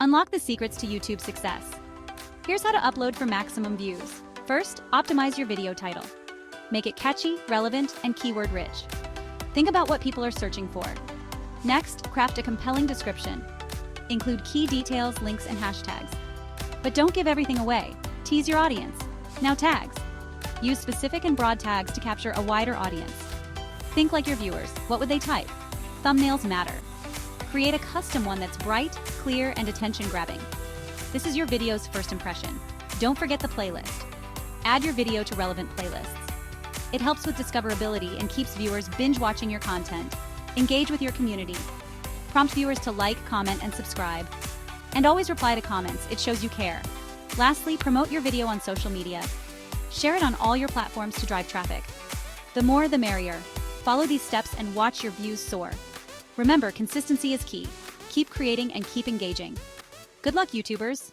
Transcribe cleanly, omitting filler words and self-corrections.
Unlock the secrets to YouTube success. Here's how to upload for maximum views. First, optimize your video title. Make it catchy, relevant, and keyword-rich. Think about what people are searching for. Next, craft a compelling description. Include key details, links, and hashtags. But don't give everything away. Tease your audience. Now tags. Use specific and broad tags to capture a wider audience. Think like your viewers. What would they type? Thumbnails matter. Create a custom one that's bright, clear, and attention-grabbing. This is your video's first impression. Don't forget the playlist. Add your video to relevant playlists. It helps with discoverability and keeps viewers binge-watching your content. Engage with your community. Prompt viewers to like, comment, and subscribe. And always reply to comments. It shows you care. Lastly, promote your video on social media. Share it on all your platforms to drive traffic. The more, the merrier. Follow these steps and watch your views soar. Remember, consistency is key. Keep creating and keep engaging. Good luck, YouTubers!